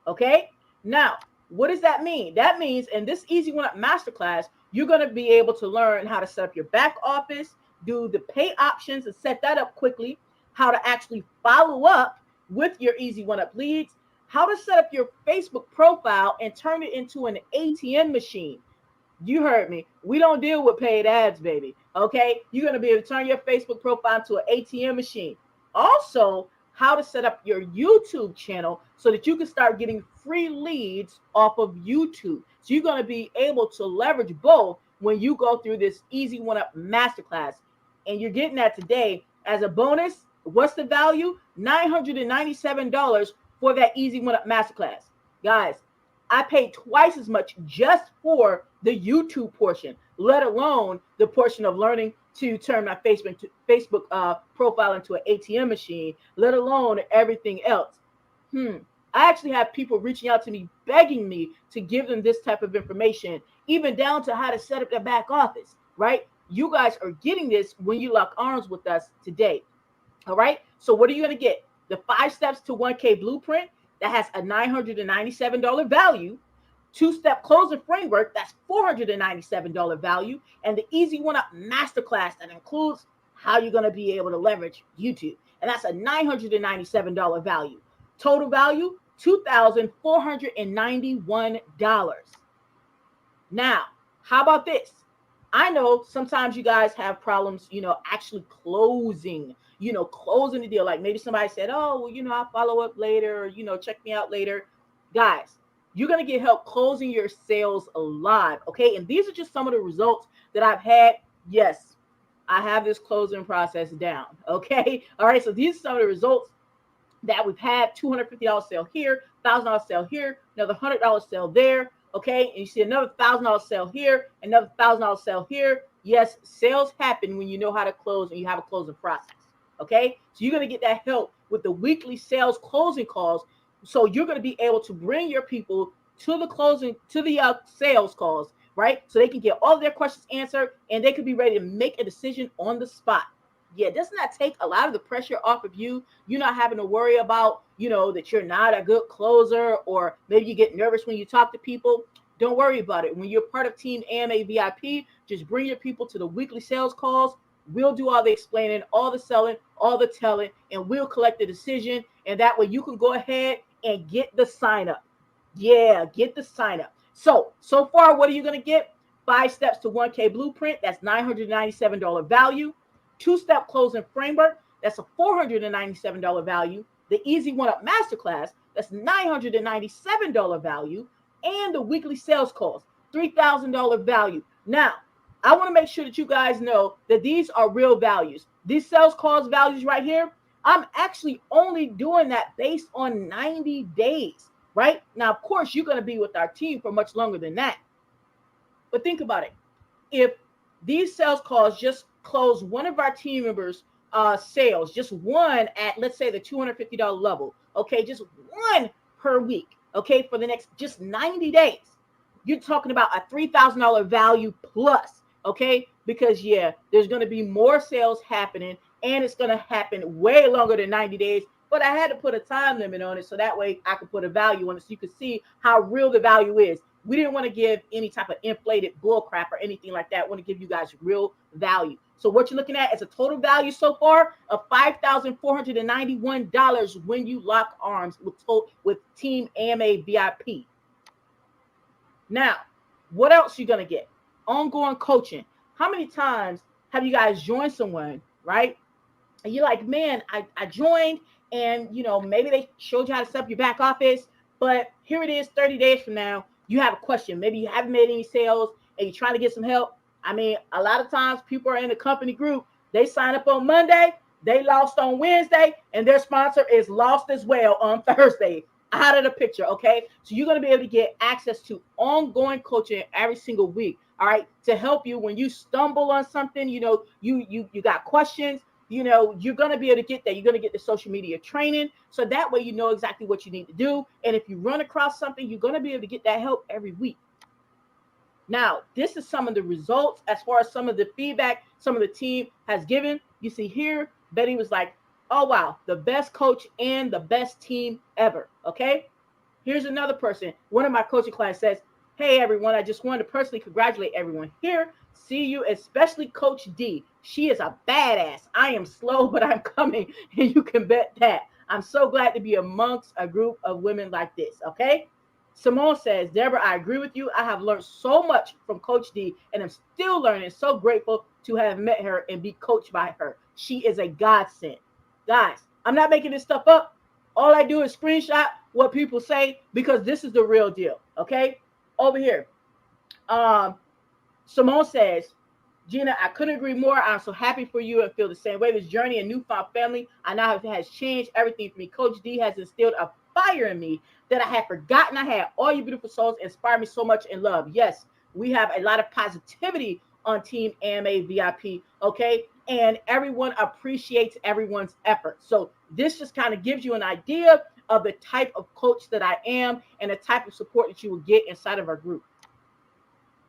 Okay. Now, what does that mean? That means in this Easy1up Masterclass, you're going to be able to learn how to set up your back office, do the pay options and set that up quickly, how to actually follow up with your Easy1up leads, how to set up your Facebook profile and turn it into an ATM machine. You heard me. We don't deal with paid ads, baby. Okay. You're going to be able to turn your Facebook profile to an ATM machine. Also, how to set up your YouTube channel so that you can start getting free leads off of YouTube. So you're going to be able to leverage both when you go through this Easy1up Masterclass. And you're getting that today as a bonus. What's the value? $997 for that Easy1up Masterclass. Guys, I paid twice as much just for the YouTube portion, let alone the portion of learning to turn my Facebook profile into an ATM machine, let alone everything else. I actually have people reaching out to me, begging me to give them this type of information, even down to how to set up their back office, right? You guys are getting this when you lock arms with us today. All right. So what are you going to get? The 5 steps to 1K blueprint that has a $997 value, 2-step closing framework that's $497 value, and the Easy1up Masterclass that includes how you're going to be able to leverage YouTube. And that's a $997 value. Total value, $2,491. Now, how about this? I know sometimes you guys have problems, actually closing the deal. Like maybe somebody said, oh, well, I'll follow up later, or, check me out later. Guys, you're going to get help closing your sales live. Okay. And these are just some of the results that I've had. Yes, I have this closing process down. Okay. All right. So these are some of the results that we've had. $250 sale here, $1,000 sale here, another $100 sale there. Okay. And you see another $1,000 sale here, another $1,000 sale here. Yes, sales happen when you know how to close and you have a closing process. Okay, so you're going to get that help with the weekly sales closing calls. So you're going to be able to bring your people to the sales calls, right? So they can get all of their questions answered and they can be ready to make a decision on the spot. Yeah, doesn't that take a lot of the pressure off of you? You're not having to worry about, that you're not a good closer, or maybe you get nervous when you talk to people. Don't worry about it. When you're part of Team AMA VIP, just bring your people to the weekly sales calls. We'll do all the explaining, all the selling, all the telling, and we'll collect the decision. And that way you can go ahead and get the sign up. Yeah, get the sign up. So far, what are you going to get? 5 steps to 1K blueprint. That's $997 value. 2-step closing framework. That's a $497 value. The Easy1up masterclass. That's $997 value. And the weekly sales calls, $3,000 value. Now, I want to make sure that you guys know that these are real values. These sales calls values right here, I'm actually only doing that based on 90 days, right? Now, of course, you're going to be with our team for much longer than that. But think about it. If these sales calls just close one of our team members' sales, just one at, let's say, the $250 level, okay, just one per week, okay, for the next just 90 days, you're talking about a $3,000 value plus, okay, because, yeah, there's going to be more sales happening, and it's going to happen way longer than 90 days. But I had to put a time limit on it so that way I could put a value on it so you could see how real the value is. We didn't want to give any type of inflated bull crap or anything like that. We want to give you guys real value. So what you're looking at is a total value so far of $5,491 when you lock arms with Team AMA VIP. Now, what else are you going to get? Ongoing coaching. How many times have you guys joined someone, right? And you're like, man, I joined, and maybe they showed you how to set up your back office, but here it is 30 days from now, you have a question. Maybe you haven't made any sales and you're trying to get some help. I mean, a lot of times people are in the company group, they sign up on Monday, they lost on Wednesday, and their sponsor is lost as well on Thursday. Out of the picture, okay? So you're going to be able to get access to ongoing coaching every single week, all right, to help you when you stumble on something, you got questions. You're going to be able to get that. You're going to get the social media training. So that way you know exactly what you need to do. And if you run across something, you're going to be able to get that help every week. Now, this is some of the results as far as some of the feedback some of the team has given. You see here, Betty was like, oh, wow, the best coach and the best team ever. Okay. Here's another person. One of my coaching clients says, hey, everyone, I just wanted to personally congratulate everyone here. See you, especially Coach D. She is a badass. I am slow, but I'm coming, and you can bet that. I'm so glad to be amongst a group of women like this, okay? Simone says, Deborah, I agree with you. I have learned so much from Coach D, and I'm still learning. So grateful to have met her and be coached by her. She is a godsend. Guys, I'm not making this stuff up. All I do is screenshot what people say because this is the real deal, okay? Over here. Simone says, Gina, I couldn't agree more. I'm so happy for you and feel the same way. This journey and newfound family I now have has changed everything for me. Coach D has instilled a fire in me that I had forgotten I had. All you beautiful souls inspire me so much in love. Yes, we have a lot of positivity on Team AMA VIP, okay? And everyone appreciates everyone's effort. So this just kind of gives you an idea of the type of coach that I am and the type of support that you will get inside of our group.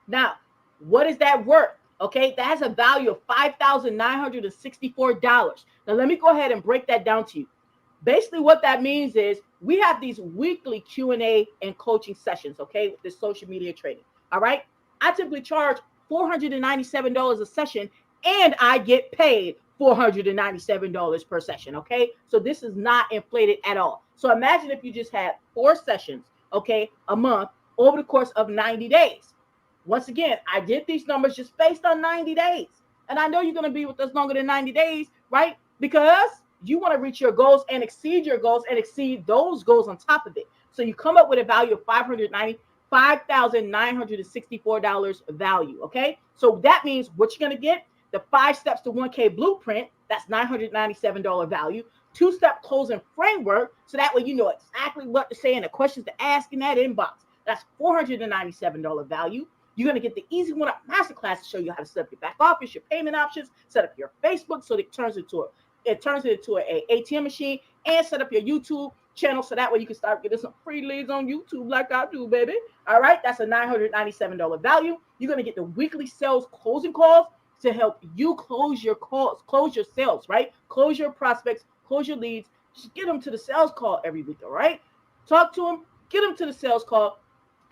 Now, what is that worth? Okay, that has a value of $5,964. Now, let me go ahead and break that down to you. Basically, what that means is we have these weekly Q&A and coaching sessions, okay, with this social media training. All right, I typically charge $497 a session, and I get paid $497 per session, okay? So this is not inflated at all. So imagine if you just had 4 sessions, okay, a month over the course of 90 days. Once again, I get these numbers just based on 90 days. And I know you're going to be with us longer than 90 days, right? Because you want to reach your goals and exceed your goals and exceed those goals on top of it. So you come up with a value of $5,964 value, okay? So that means what you're going to get, the 5 steps to 1K blueprint, that's $997 value. 2-step closing framework, so that way you know exactly what to say and the questions to ask in that inbox. That's $497 value. You're going to get the Easy1up masterclass to show you how to set up your back office, your payment options, set up your Facebook so that it turns into it turns it into a ATM machine, and set up your YouTube channel so that way you can start getting some free leads on YouTube like I do, baby. All right, that's a $997 value. You're going to get the weekly sales closing calls to help you close your calls, close your sales, right? Close your prospects, close your leads. Just get them to the sales call every week, all right? Talk to them, get them to the sales call.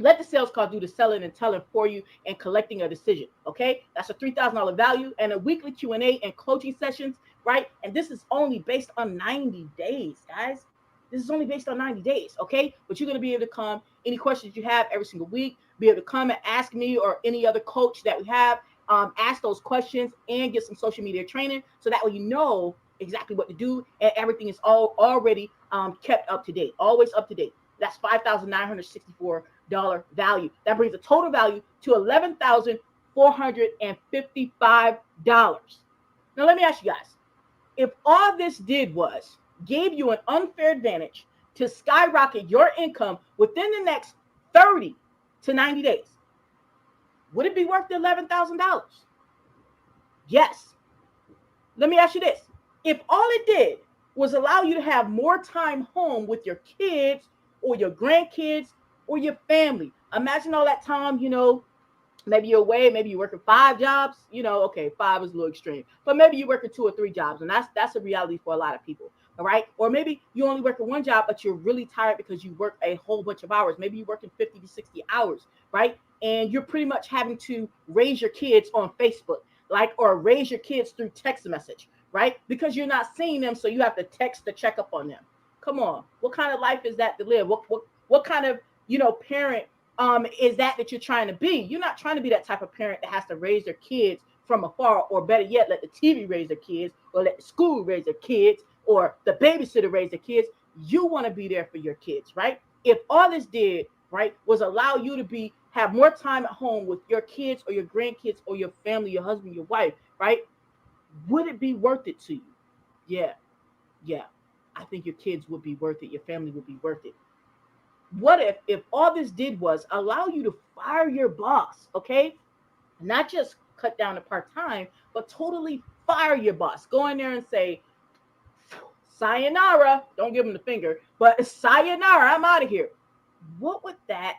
Let the sales call do the selling and telling for you and collecting a decision, okay? That's a $3,000 value and a weekly Q&A and coaching sessions, right? And this is only based on 90 days, guys. This is only based on 90 days, okay? But you're going to be able to come, any questions you have every single week, be able to come and ask me or any other coach that we have, ask those questions and get some social media training so that way you know exactly what to do and everything is all already kept up to date, always up to date. That's $5,964 value. That brings the total value to $11,455. Now, let me ask you guys, if all this did was gave you an unfair advantage to skyrocket your income within the next 30 to 90 days, would it be worth the $11,000? Yes. Let me ask you this. If all it did was allow you to have more time home with your kids or your grandkids or your family, imagine all that time, maybe you're away, maybe you're working 5 jobs, okay, 5 is a little extreme, but maybe you're working 2 or 3 jobs, and that's a reality for a lot of people, all right? Or maybe you only working 1 job, but you're really tired because you work a whole bunch of hours. Maybe you're working 50 to 60 hours, right? And you're pretty much having to raise your kids on Facebook, or raise your kids through text message, right? Because you're not seeing them, so you have to text to check up on them. Come on, what kind of life is that to live? What kind of parent is that you're trying to be? You're not trying to be that type of parent that has to raise their kids from afar, or better yet, let the TV raise their kids, or let the school raise their kids, or the babysitter raise their kids. You want to be there for your kids, right? If all this did, right, was allow you to have more time at home with your kids or your grandkids or your family, your husband, your wife, right? Would it be worth it to you? Yeah. I think your kids would be worth it. Your family would be worth it. What if all this did was allow you to fire your boss, okay? Not just cut down to part-time, but totally fire your boss. Go in there and say, sayonara. Don't give him the finger, but sayonara, I'm out of here. What would that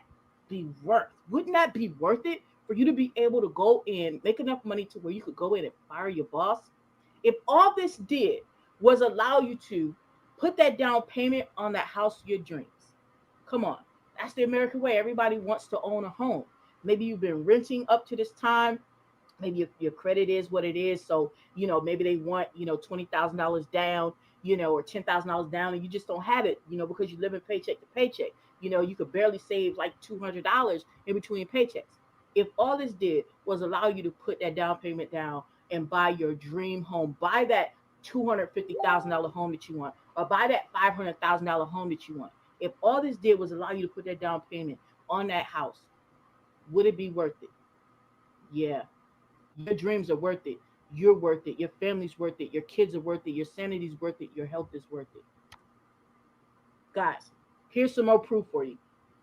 be worth? Wouldn't that be worth it for you to be able to go in, make enough money to where you could go in and fire your boss? If all this did was allow you to put that down payment on that house of your dreams. Come on. That's the American way. Everybody wants to own a home. Maybe you've been renting up to this time. Maybe your credit is what it is. So, maybe they want, $20,000 down, or $10,000 down, and you just don't have it, because you live in paycheck to paycheck. You could barely save like $200 in between paychecks. If all this did was allow you to put that down payment down and buy your dream home, buy that $250,000 home that you want, or buy that $500,000 home that you want. If all this did was allow you to put that down payment on that house, would it be worth it? Yeah. Your dreams are worth it. You're worth it. Your family's worth it. Your kids are worth it. Your sanity's worth it. Your health is worth it. Guys, here's some more proof for you.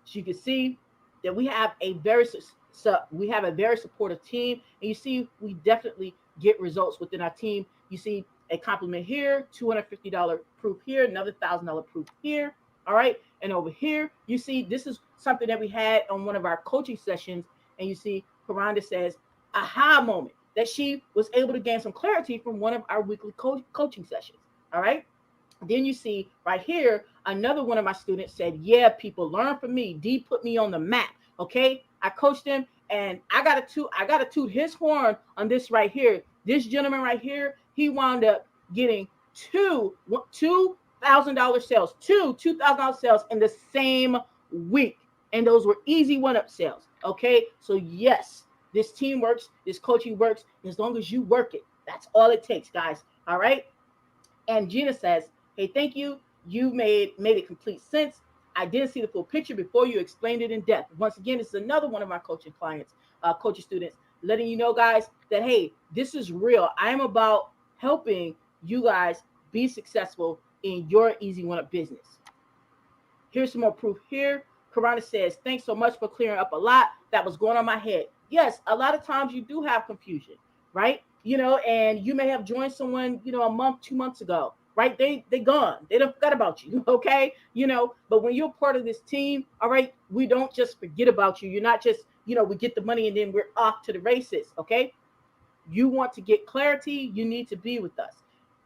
So you can see that we have a very supportive team, and you see we definitely get results within our team. You see a compliment here, $250 proof here, another $1,000 proof here. All right. And over here, you see, this is something that we had on one of our coaching sessions. And you see, Karanda says, aha moment, that she was able to gain some clarity from one of our weekly coaching sessions. All right. Then you see right here, another one of my students said, yeah, people learn from me. D put me on the map. Okay. I coached him, and I got to toot his horn on this right here. This gentleman right here, he wound up getting $2,000 sales, $2,000 sales in the same week. And those were Easy1up sales. Okay. So yes, this team works. This coaching works as long as you work it. That's all it takes, guys. All right. And Gina says, hey, thank you. You made it complete sense. I didn't see the full picture before you explained it in depth. Once again, this is another one of my coaching clients, coaching students, letting you know, guys, that, hey, this is real. I am about helping you guys be successful in your Easy1up business. Here's some more proof here. Karana says, thanks so much for clearing up a lot that was going on my head. Yes, a lot of times you do have confusion, right? and you may have joined someone, a month, 2 months ago, right? They gone. They don't forget about you, okay? But when you're part of this team, all right, we don't just forget about you. You're not just, we get the money and then we're off to the races, okay? You want to get clarity, you need to be with us.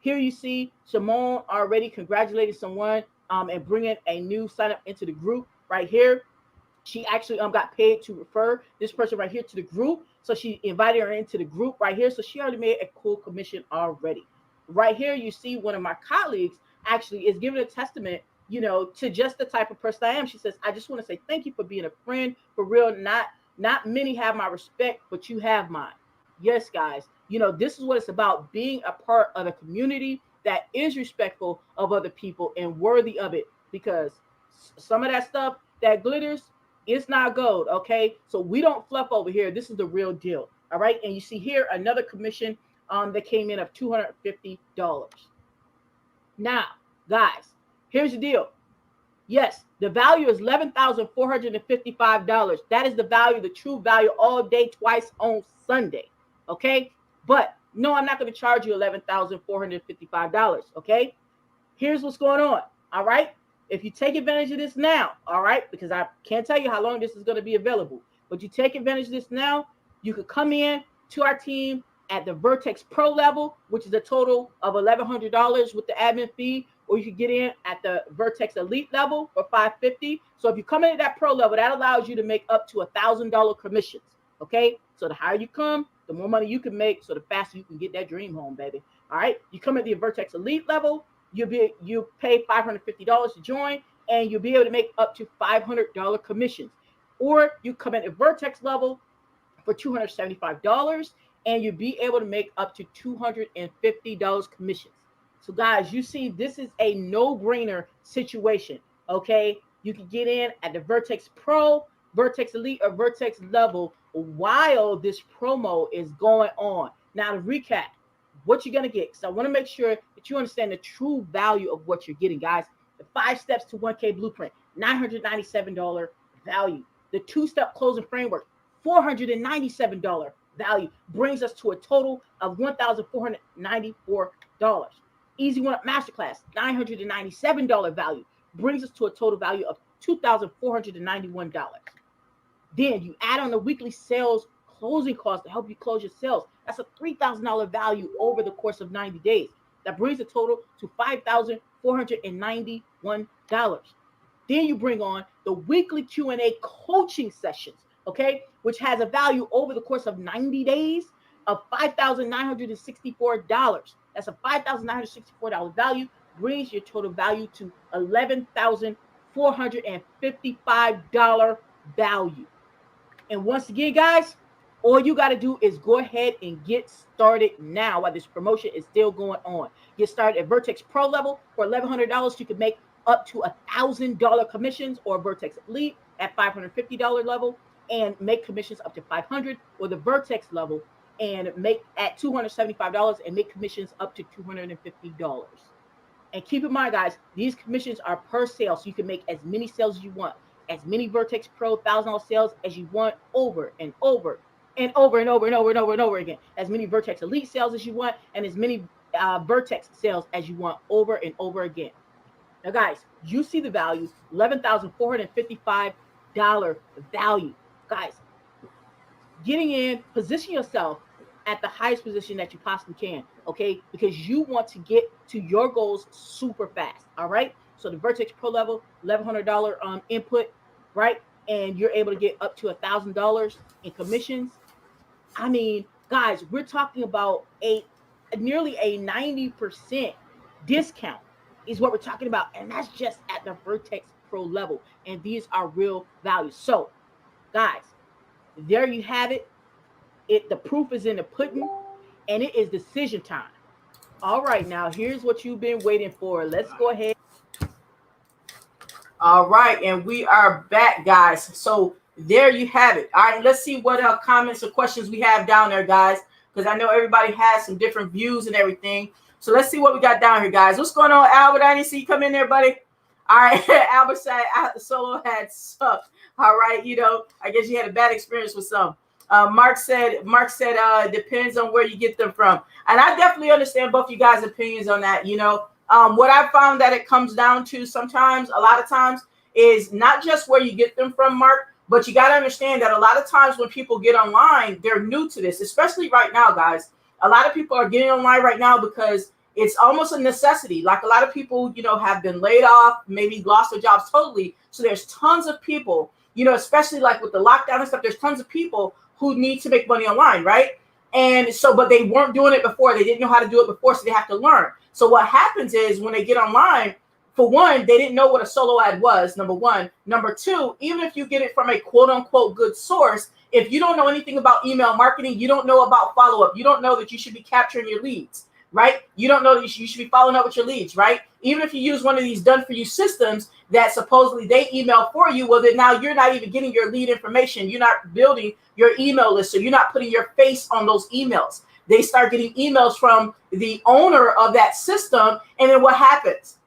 Here you see Simone already congratulated someone and bringing a new sign up into the group right here. She actually got paid to refer this person right here to the group. So she invited her into the group right here. So she already made a cool commission already. Right here, you see one of my colleagues actually is giving a testament, to just the type of person I am. She says, I just want to say thank you for being a friend. For real, not many have my respect, but you have mine. Yes, guys, this is what it's about, being a part of a community that is respectful of other people and worthy of it, because some of that stuff that glitters, it's not gold, okay? So we don't fluff over here. This is the real deal, all right? And you see here another commission that came in of $250. Now, guys, here's the deal. Yes, the value is $11,455. That is the value, the true value, all day, twice on Sunday, okay? But no, I'm not going to charge you $11,455, okay? Here's what's going on, all right? If you take advantage of this now, all right, because I can't tell you how long this is going to be available, but you take advantage of this now, you could come in to our team at the Vertex Pro level, which is a total of $1,100 with the admin fee, or you could get in at the Vertex Elite level for $550. So if you come in at that Pro level, that allows you to make up to $1,000 commissions, okay? So the higher you come, the more money you can make, so the faster you can get that dream home, baby, all right? You come at the Vertex Elite level, you pay $550 to join, and you'll be able to make up to $500 commissions. Or you come at the Vertex level for $275, and you'll be able to make up to $250 commissions. So guys, you see, this is a no-brainer situation, okay? You can get in at the Vertex Pro, Vertex Elite, or Vertex level while this promo is going on. Now to recap, what you're going to get, because I want to make sure that you understand the true value of what you're getting, guys. The 5 steps to 1K blueprint, $997 value. The 2-step closing framework, $497 value, brings us to a total of $1,494. Easy1up Masterclass, $997 value, brings us to a total value of $2,491. Then you add on the weekly sales closing costs to help you close your sales. That's a $3,000 value over the course of 90 days. That brings the total to $5,491. Then you bring on the weekly Q&A coaching sessions, okay, which has a value over the course of 90 days of $5,964. That's a $5,964 value, brings your total value to $11,455 value. And once again, guys, all you got to do is go ahead and get started now while this promotion is still going on. Get started at Vertex Pro level for $1,100. You can make up to $1,000 commissions, or Vertex Elite at $550 level and make commissions up to $500, or the Vertex level and make at $275 and make commissions up to $250. And keep in mind, guys, these commissions are per sale, so you can make as many sales as you want, as many Vertex Pro $1,000 sales as you want, over and over and over and over and over and over and over again, as many Vertex Elite sales as you want, and as many Vertex sales as you want, over and over again. Now, guys, you see the value, $11,455 value. Guys, getting in, position yourself at the highest position that you possibly can, okay? Because you want to get to your goals super fast, all right? So the Vertex Pro level, $1,100 input, right? And you're able to get up to $1,000 in commissions. I mean, guys, we're talking about nearly a 90% discount is what we're talking about. And that's just at the Vertex Pro level. And these are real values. So, guys, there you have it. The proof is in the pudding, and it is decision time. All right, now here's what you've been waiting for. Let's go ahead. All right, and we are back, guys. So there you have it. All right, let's see what comments or questions we have down there, guys, because I know everybody has some different views and everything. So let's see what we got down here, guys. What's going on, Albert? I didn't see you come in there, buddy. All right, Albert said solo had sucked. All right, I guess you had a bad experience with some. Mark said, depends on where you get them from. And I definitely understand both you guys' opinions on that. You know, what I found that it comes down to sometimes, a lot of times, is not just where you get them from, Mark, but you got to understand that a lot of times when people get online, they're new to this, especially right now, guys. A lot of people are getting online right now because it's almost a necessity. Like a lot of people, you know, have been laid off, maybe lost their jobs totally. So there's tons of people, you know, especially like with the lockdown and stuff, there's tons of people who need to make money online, right? And so, but they weren't doing it before. They didn't know how to do it before, so they have to learn. So what happens is when they get online, for one, they didn't know what a solo ad was, number one. Number two, even if you get it from a quote unquote good source, if you don't know anything about email marketing, you don't know about follow-up, you don't know that you should be capturing your leads, right? You don't know that you should be following up with your leads, right? Even if you use one of these done-for-you systems that supposedly they email for you, well, then now you're not even getting your lead information. You're not building your email list, so you're not putting your face on those emails. They start getting emails from the owner of that system, and then what happens?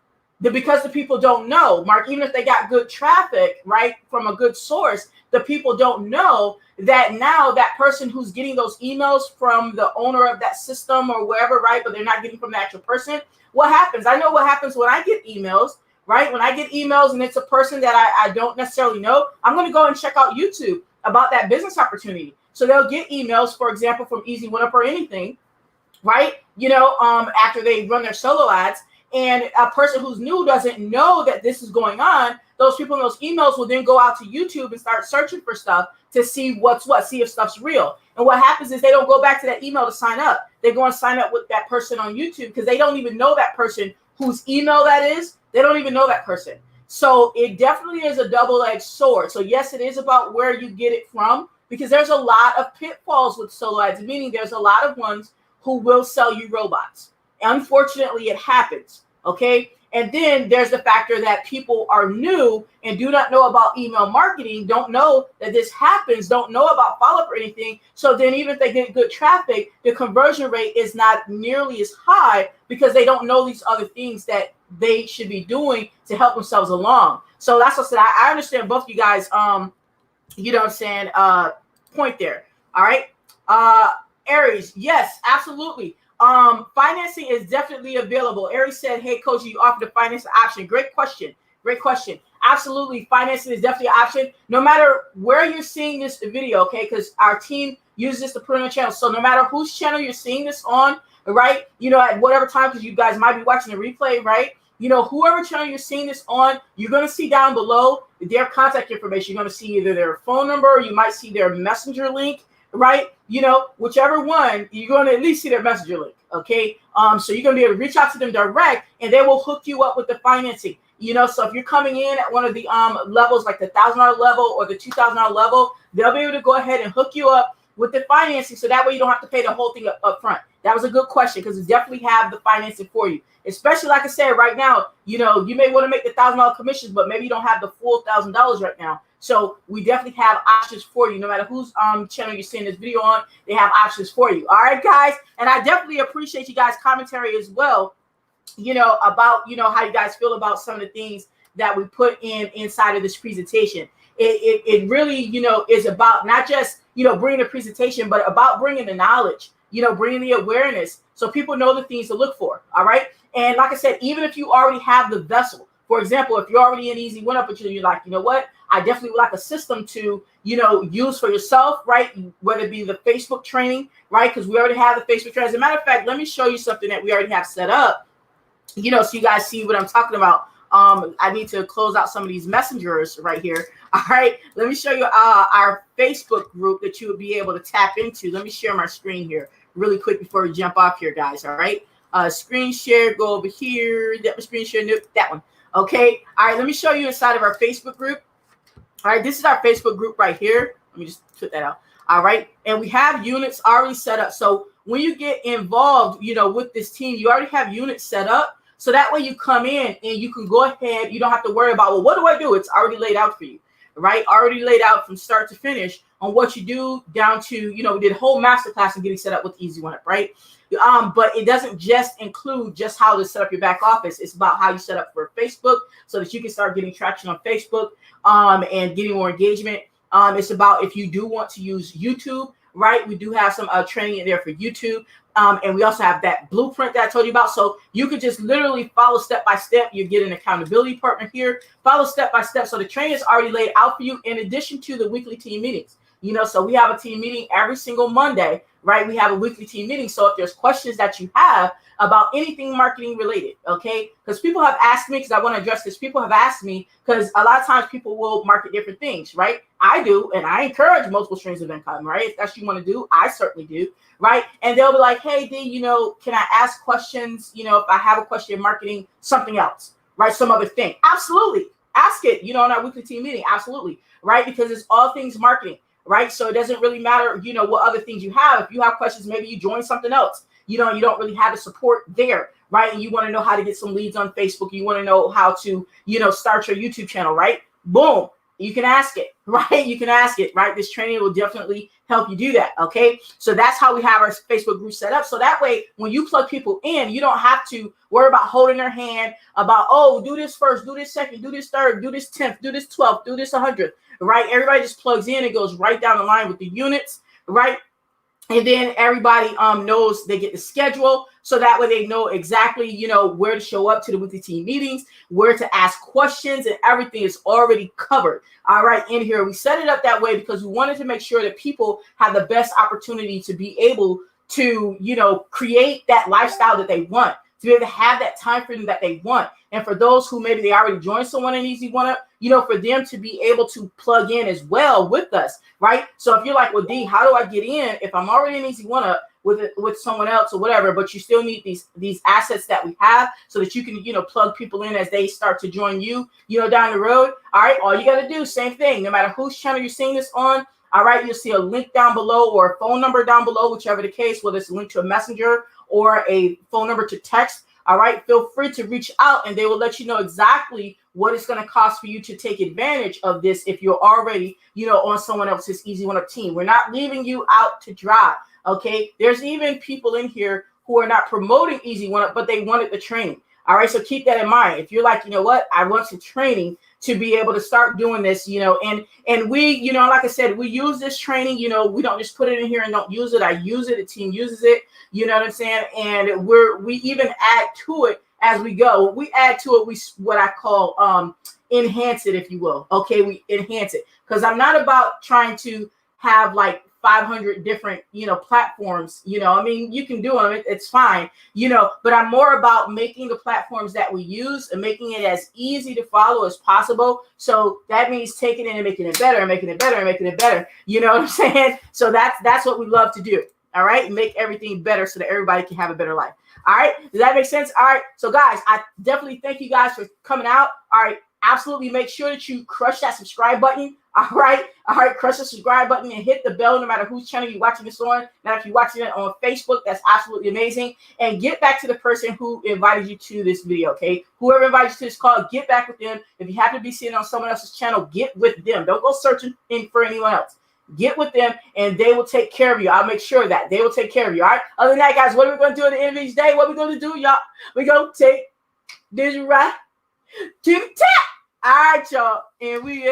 Because the people don't know, Mark, even if they got good traffic, right, from a good source, the people don't know that now that person who's getting those emails from the owner of that system or wherever, right, but they're not getting from the actual person, what happens? I know what happens when I get emails, right? When I get emails and it's a person that I don't necessarily know, I'm going to go and check out YouTube about that business opportunity. So they'll get emails, for example, from Easy1up or anything, right? You know, after they run their solo ads. And a person who's new doesn't know that this is going on. Those people in those emails will then go out to YouTube and start searching for stuff to see what's what, see if stuff's real. And what happens is they don't go back to that email to sign up. They go and sign up with that person on YouTube because they don't even know that person whose email that is. They don't even know that person. So it definitely is a double-edged sword. So yes, it is about where you get it from, because there's a lot of pitfalls with solo ads, meaning there's a lot of ones who will sell you robots. Unfortunately, it happens. Okay. And then there's the factor that people are new and do not know about email marketing, don't know that this happens, don't know about follow-up or anything. So then even if they get good traffic, the conversion rate is not nearly as high because they don't know these other things that they should be doing to help themselves along. So that's what I said. I understand both of you guys, you know what I'm saying, point there. All right. Aries, yes, absolutely. Financing is definitely available. Aries said, hey, coach, you offered a finance option. Great question. Great question. Absolutely. Financing is definitely an option. No matter where you're seeing this video, okay, because our team uses this to put on the channel. So no matter whose channel you're seeing this on, right, you know, at whatever time, because you guys might be watching the replay, right? You know, whoever channel you're seeing this on, you're going to see down below their contact information. You're going to see either their phone number, you might see their messenger link, right? You know, whichever one, you're going to at least see their messenger link, okay? So you're going to be able to reach out to them direct, and they will hook you up with the financing. You know, so if you're coming in at one of the levels, like the $1,000 level or the $2,000 level, they'll be able to go ahead and hook you up with the financing, so that way you don't have to pay the whole thing up front. That was a good question, because we definitely have the financing for you. Especially, like I said, right now, you know, you may want to make the $1,000 commissions, but maybe you don't have the full $1,000 right now. So we definitely have options for you. No matter whose channel you're seeing this video on, they have options for you. All right, guys. And I definitely appreciate you guys' commentary as well, you know, about, you know, how you guys feel about some of the things that we put inside of this presentation. It really, you know, is about not just, you know, bringing the presentation, but about bringing the knowledge, you know, bringing the awareness so people know the things to look for. All right. And like I said, even if you already have the vessel, for example, if you're already in Easy1up, but you're like, you know what, I definitely would like a system to, you know, use for yourself, right? Whether it be the Facebook training, right? Because we already have the Facebook training. As a matter of fact, let me show you something that we already have set up, you know, so you guys see what I'm talking about. I need to close out some of these messengers right here. All right, let me show you our Facebook group that you would be able to tap into. Let me share my screen here really quick before we jump off here, guys. All right, screen share, go over here. That was screen share, nope, that one. Okay, all right, let me show you inside of our Facebook group. All right, this is our Facebook group right here. Let me just put that out. All right, and we have units already set up. So when you get involved, you know, with this team, you already have units set up. So that way you come in and you can go ahead. You don't have to worry about, well, what do I do? It's already laid out for you, right? Already laid out from start to finish on what you do down to, you know, we did a whole masterclass on getting set up with Easy1up, right? But it doesn't just include just how to set up your back office. It's about how you set up for Facebook so that you can start getting traction on Facebook and getting more engagement. It's about if you do want to use YouTube, right? We do have some training in there for YouTube. And we also have that blueprint that I told you about. So you could just literally follow step by step. You get an accountability partner here. Follow step by step. So the training is already laid out for you in addition to the weekly team meetings. So we have a team meeting every single Monday, right? We have a weekly team meeting. So if there's questions that you have about anything marketing related, okay? Because people have asked me, because I want to address this. People have asked me, because a lot of times people will market different things, right? I do, and I encourage multiple streams of income, right? If that's what you want to do, I certainly do, right? And they'll be like, hey, D, can I ask questions, if I have a question in marketing, something else, right? Some other thing. Absolutely. Ask it, in our weekly team meeting. Absolutely, right? Because it's all things marketing, right? So it doesn't really matter, what other things you have. If you have questions, maybe you join something else. You don't really have the support there, right? And you want to know how to get some leads on Facebook. You want to know how to, start your YouTube channel, right? Boom. You can ask it, right? You can ask it, right? This training will definitely help you do that, okay? So that's how we have our Facebook group set up. So that way, when you plug people in, you don't have to worry about holding their hand about, oh, do this first, do this second, do this third, do this 10th, do this 12th, do this 100th, right? Everybody just plugs in. It goes right down the line with the units, right? And then everybody knows they get the schedule. So that way they know exactly, where to show up to the weekly team meetings, where to ask questions, and everything is already covered. All right, in here. We set it up that way because we wanted to make sure that people have the best opportunity to be able to, create that lifestyle that they want, to be able to have that time freedom that they want. And for those who maybe they already joined someone in Easy1up, for them to be able to plug in as well with us, right? So if you're like, well, D, how do I get in if I'm already in Easy1up with someone else or whatever, but you still need these assets that we have so that you can, plug people in as they start to join you, down the road. All right, all you got to do, same thing, no matter whose channel you're seeing this on. All right, you'll see a link down below or a phone number down below, whichever the case, whether it's a link to a messenger or a phone number to text. All right, feel free to reach out and they will let you know exactly what it's going to cost for you to take advantage of this if you're already, on someone else's Easy1up team. We're not leaving you out to dry, okay? There's even people in here who are not promoting Easy1up, but they wanted the training. All right, so keep that in mind. If you're like, what, I want some training to be able to start doing this, and we, like I said, we use this training, we don't just put it in here and don't use it. I use it, the team uses it, you know what I'm saying? And we even add to it as we go. We add to it, what I call enhance it, if you will. Okay, we enhance it because I'm not about trying to have like 500 different, platforms, I mean, you can do them, it's fine, but I'm more about making the platforms that we use and making it as easy to follow as possible. So that means taking it and making it better and making it better and making it better. You know what I'm saying? So that's what we love to do. All right. Make everything better so that everybody can have a better life. All right. Does that make sense? All right. So guys, I definitely thank you guys for coming out. All right. Absolutely make sure that you crush that subscribe button. All right. Crush the subscribe button and hit the bell no matter whose channel you're watching this on. Now, if you're watching it on Facebook, that's absolutely amazing. And get back to the person who invited you to this video, okay? Whoever invited you to this call, get back with them. If you happen to be sitting on someone else's channel, get with them. Don't go searching for anyone else. Get with them and they will take care of you. I'll make sure that they will take care of you. All right. Other than that, guys, what are we going to do at the end of each day? What are we going to do, y'all? We're going to take this right to the top. All right, y'all. And we